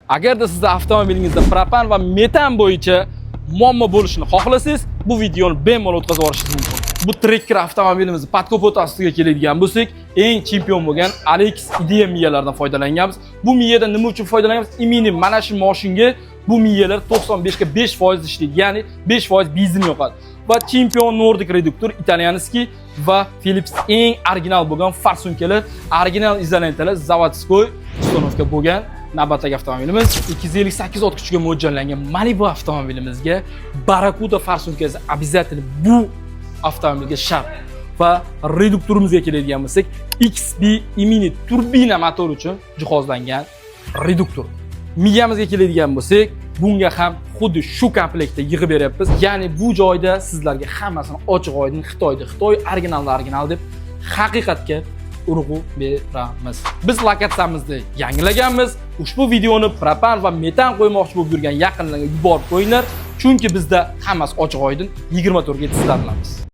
Agarda sizda avtomobilingizda propan va metan bo'yicha muammo bo'lishini xohlasangiz, bu videoni bemalol o'tkazib yuborishingiz mumkin. Bu Tracker avtomobilimizni podkapot ostiga keladigan bo'lsak, eng chempion bo'lgan Alex IDM miyalardan foydalanganmiz. Bu miyadan nima uchun foydalanganmiz? Iminim mana shu mashinga bu miyalar 95 ga 5% ishlaydi, ya'ni 5% benzin yoqadi. Va chempion Nordic reduktor Italianskiy va Philips eng original bo'lgan farsunkalar, original izolantalar, zavodskoy uстановка bo'lgan navbatdagi avtomobilimiz 258 ot kuchiga mo'ljallangan Malibu avtomobilimizga Barracuda farsunkasi обязательно bu avtomobilga shart. Va reduktorimizga keladigan bo'lsak, XB Mini turbina motor uchun jihozlangan reduktor. Miyamizga keladigan bo'lsak, bunga ham xuddi shu komplektda yig'ib beryapmiz. Ya'ni bu joyda sizlarga hammasini ochiq-oydin Xitoy original deb haqiqatga urg'u beramiz. Biz lokatsiyamizni yangilaganmiz. Ushbu videoni propan va metan qo'ymoqchi bo'lib yurgan yaqinlarga yuborib qo'yinglar, chunki bizda hammasi ochiq-oydin 24 ga tizimlanamiz.